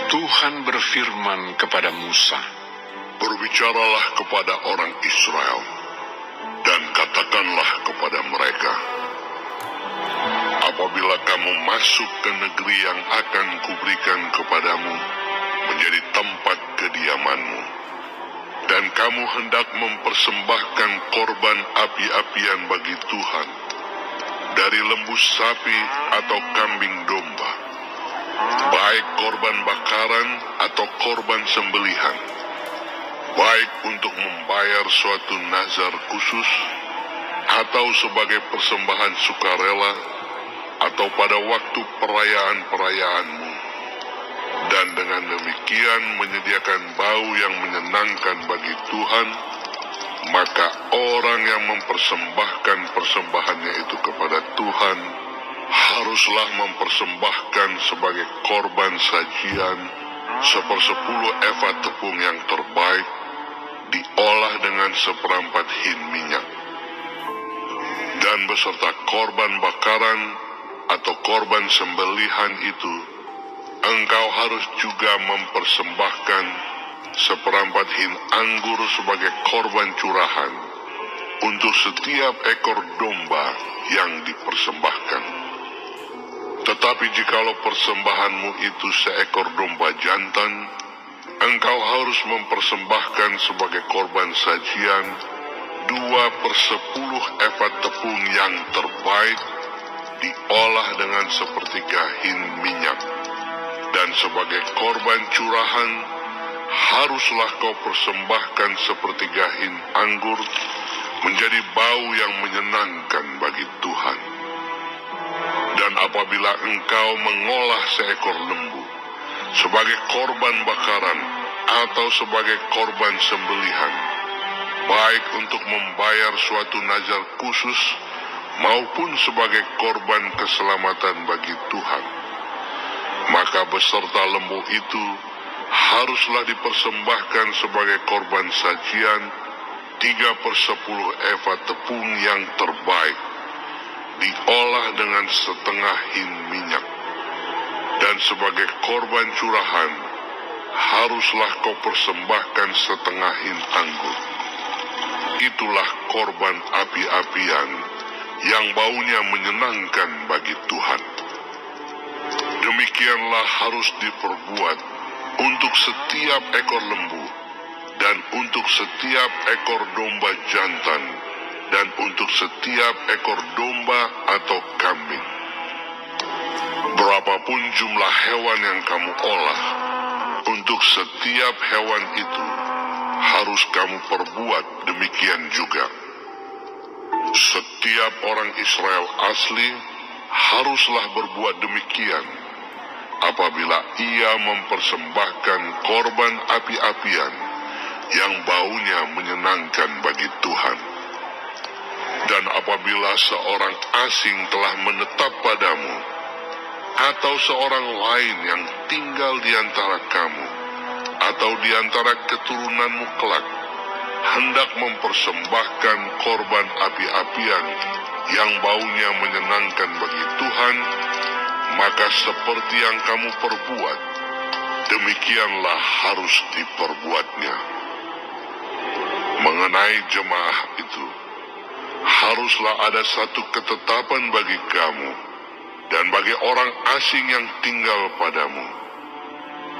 Tuhan berfirman kepada Musa, "Berbicaralah kepada orang Israel, dan katakanlah kepada mereka, apabila kamu masuk ke negeri yang akan kuberikan kepadamu menjadi tempat kediamanmu, dan kamu hendak mempersembahkan korban api-apian bagi Tuhan, dari lembu sapi atau kambing domba, baik korban bakaran atau korban sembelihan, baik untuk membayar suatu nazar khusus, atau sebagai persembahan sukarela, atau pada waktu perayaan-perayaanmu, dan dengan demikian menyediakan bau yang menyenangkan bagi Tuhan, maka orang yang mempersembahkan persembahannya itu kepada Tuhan haruslah mempersembahkan sebagai korban sajian 1/10 efa tepung yang terbaik, diolah dengan 1/4 hin minyak. Dan beserta korban bakaran atau korban sembelihan itu, engkau harus juga mempersembahkan 1/4 hin anggur sebagai korban curahan untuk setiap ekor domba yang dipersembahkan. Tetapi jikalau persembahanmu itu seekor domba jantan, engkau harus mempersembahkan sebagai korban sajian 2/10 efa tepung yang terbaik, diolah dengan 1/3 hin minyak. Dan sebagai korban curahan, haruslah kau persembahkan 1/3 hin anggur, menjadi bau yang menyenangkan bagi Tuhan. Dan apabila engkau mengolah seekor lembu sebagai korban bakaran atau sebagai korban sembelihan, baik untuk membayar suatu nazar khusus maupun sebagai korban keselamatan bagi Tuhan, maka beserta lembu itu haruslah dipersembahkan sebagai korban sajian 3/10 efa tepung yang terbaik, diolah dengan 1/2 hin minyak. Dan sebagai korban curahan, haruslah kau persembahkan 1/2 hin anggur. Itulah korban api-apian yang baunya menyenangkan bagi Tuhan. Demikianlah harus diperbuat untuk setiap ekor lembu, dan untuk setiap ekor domba jantan, dan untuk setiap ekor domba atau kambing. Berapapun jumlah hewan yang kamu olah, untuk setiap hewan itu harus kamu perbuat demikian juga. Setiap orang Israel asli haruslah berbuat demikian apabila ia mempersembahkan korban api-apian yang baunya menyenangkan bagi Tuhan. Dan apabila seorang asing telah menetap padamu, atau seorang lain yang tinggal di antara kamu, atau di antara keturunanmu kelak, hendak mempersembahkan korban api-apian yang baunya menyenangkan bagi Tuhan, maka seperti yang kamu perbuat, demikianlah harus diperbuatnya. Mengenai jemaah itu, haruslah ada satu ketetapan bagi kamu dan bagi orang asing yang tinggal padamu.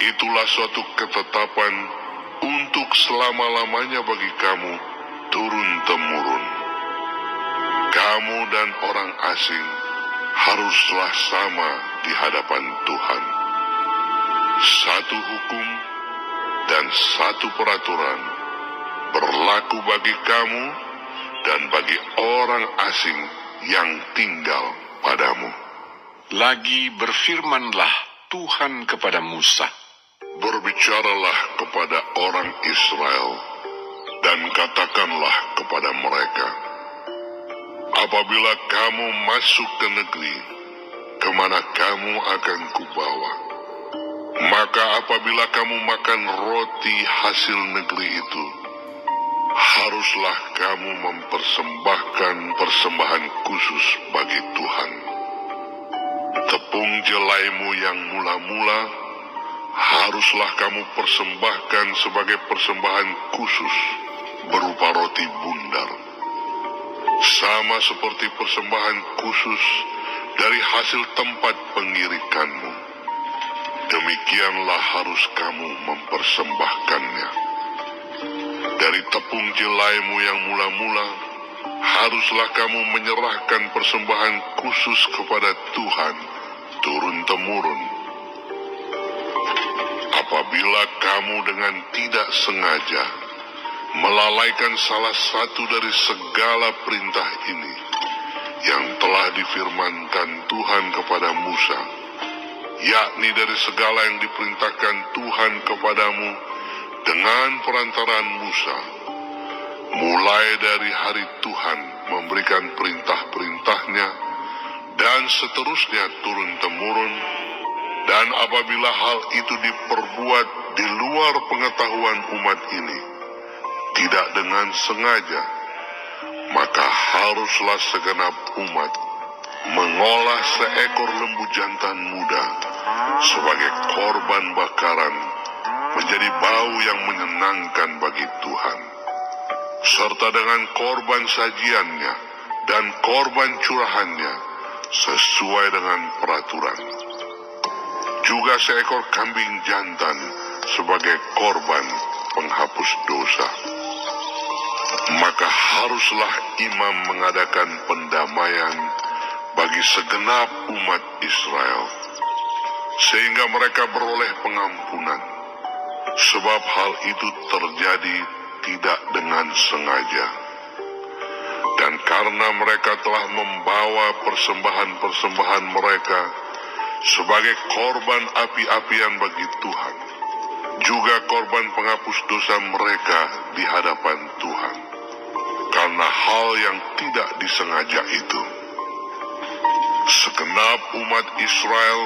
Itulah suatu ketetapan untuk selama-lamanya bagi kamu turun-temurun. Kamu dan orang asing haruslah sama di hadapan Tuhan. Satu hukum dan satu peraturan berlaku bagi kamu dan bagi orang asing yang tinggal padamu. Lagi berfirmanlah Tuhan kepada Musa, "Berbicaralah kepada orang Israel, dan katakanlah kepada mereka, apabila kamu masuk ke negeri, kemana kamu akan kubawa, maka apabila kamu makan roti hasil negeri itu, haruslah kamu mempersembahkan persembahan khusus bagi Tuhan. Tepung jelaimu yang mula-mula haruslah kamu persembahkan sebagai persembahan khusus berupa roti bundar, sama seperti persembahan khusus dari hasil tempat pengirikanmu. Demikianlah harus kamu mempersembahkannya. Dari tepung jelaimu yang mula-mula, haruslah kamu menyerahkan persembahan khusus kepada Tuhan turun-temurun. Apabila kamu dengan tidak sengaja melalaikan salah satu dari segala perintah ini yang telah difirmankan Tuhan kepada Musa, yakni dari segala yang diperintahkan Tuhan kepadamu dengan perantaraan Musa, mulai dari hari Tuhan memberikan perintah-perintahnya dan seterusnya turun-temurun, dan apabila hal itu diperbuat di luar pengetahuan umat ini, tidak dengan sengaja, maka haruslah segenap umat mengolah seekor lembu jantan muda sebagai korban bakaran, menjadi bau yang menyenangkan bagi Tuhan, serta dengan korban sajiannya dan korban curahannya sesuai dengan peraturan. Juga seekor kambing jantan sebagai korban penghapus dosa. Maka haruslah imam mengadakan pendamaian bagi segenap umat Israel, sehingga mereka beroleh pengampunan, sebab hal itu terjadi tidak dengan sengaja. Dan karena mereka telah membawa persembahan-persembahan mereka sebagai korban api-apian bagi Tuhan, juga korban penghapus dosa mereka di hadapan Tuhan, karena hal yang tidak disengaja itu, segenap umat Israel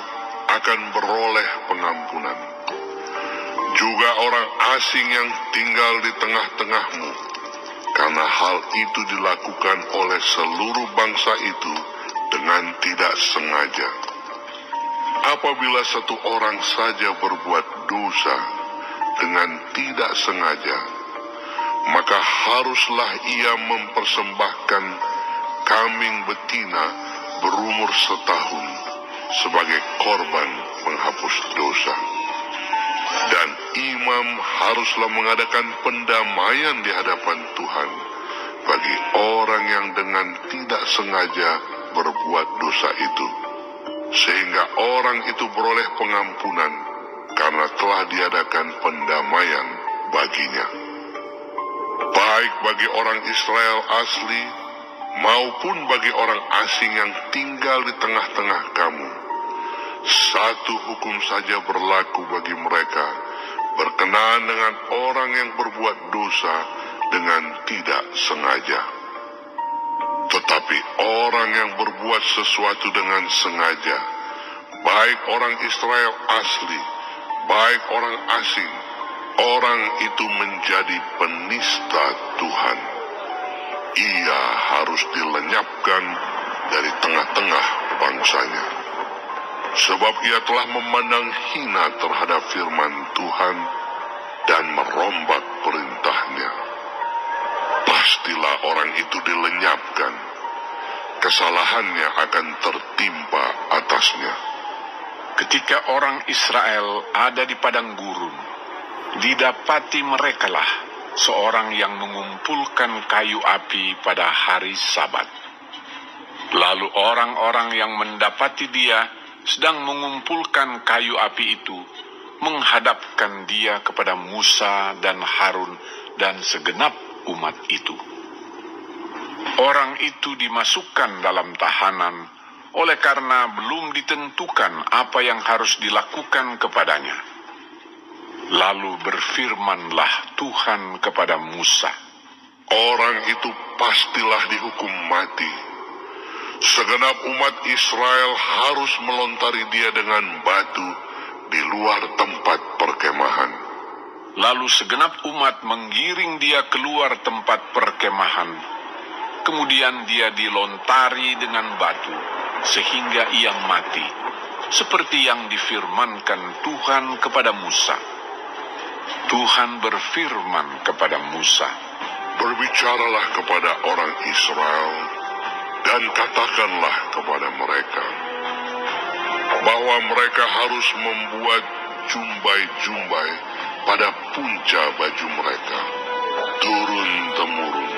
akan beroleh pengampunan. Juga orang asing yang tinggal di tengah-tengahmu, karena hal itu dilakukan oleh seluruh bangsa itu dengan tidak sengaja. Apabila satu orang saja berbuat dosa dengan tidak sengaja, maka haruslah ia mempersembahkan kambing betina berumur setahun sebagai korban penghapus dosa. Dan imam haruslah mengadakan pendamaian di hadapan Tuhan bagi orang yang dengan tidak sengaja berbuat dosa itu, sehingga orang itu beroleh pengampunan karena telah diadakan pendamaian baginya. Baik bagi orang Israel asli maupun bagi orang asing yang tinggal di tengah-tengah kamu, satu hukum saja berlaku bagi mereka berkenaan dengan orang yang berbuat dosa dengan tidak sengaja. Tetapi orang yang berbuat sesuatu dengan sengaja, baik orang Israel asli, baik orang asing, orang itu menjadi penista Tuhan. Ia harus dilenyapkan dari tengah-tengah bangsanya, sebab ia telah memandang hina terhadap firman Tuhan dan merombak perintahnya. Pastilah orang itu dilenyapkan, kesalahannya akan tertimpa atasnya. Ketika orang Israel ada di padang gurun, didapati merekalah seorang yang mengumpulkan kayu api pada hari Sabat. Lalu orang-orang yang mendapati dia sedang mengumpulkan kayu api itu menghadapkan dia kepada Musa dan Harun dan segenap umat itu. Orang itu dimasukkan dalam tahanan oleh karena belum ditentukan apa yang harus dilakukan kepadanya. Lalu berfirmanlah Tuhan kepada Musa, orang itu pastilah dihukum mati. Segenap umat Israel harus melontari dia dengan batu di luar tempat perkemahan. Lalu segenap umat menggiring dia keluar tempat perkemahan. Kemudian dia dilontari dengan batu sehingga ia mati, seperti yang difirmankan Tuhan kepada Musa. Tuhan berfirman kepada Musa, "Berbicaralah kepada orang Israel, dan katakanlah kepada mereka, bahwa mereka harus membuat jumbai-jumbai pada punca baju mereka, turun-temurun.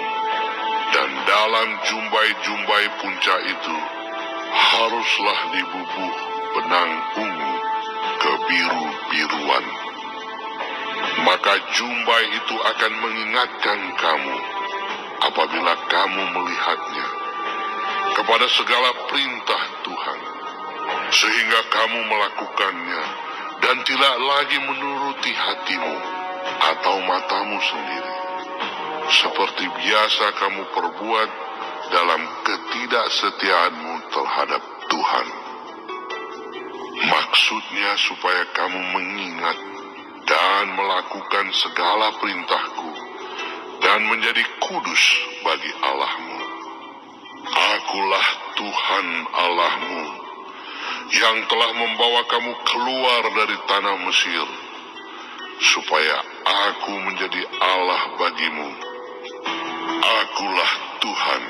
Dan dalam jumbai-jumbai punca itu, haruslah dibubuh benang ungu kebiru-biruan. Maka jumbai itu akan mengingatkan kamu apabila kamu melihatnya kepada segala perintah Tuhan, sehingga kamu melakukannya dan tidak lagi menuruti hatimu atau matamu sendiri, seperti biasa kamu perbuat dalam ketidaksetiaanmu terhadap Tuhan. Maksudnya supaya kamu mengingat dan melakukan segala perintahku dan menjadi kudus bagi Allahmu. Akulah Tuhan Allahmu yang telah membawa kamu keluar dari tanah Mesir, supaya aku menjadi Allah bagimu. Akulah Tuhan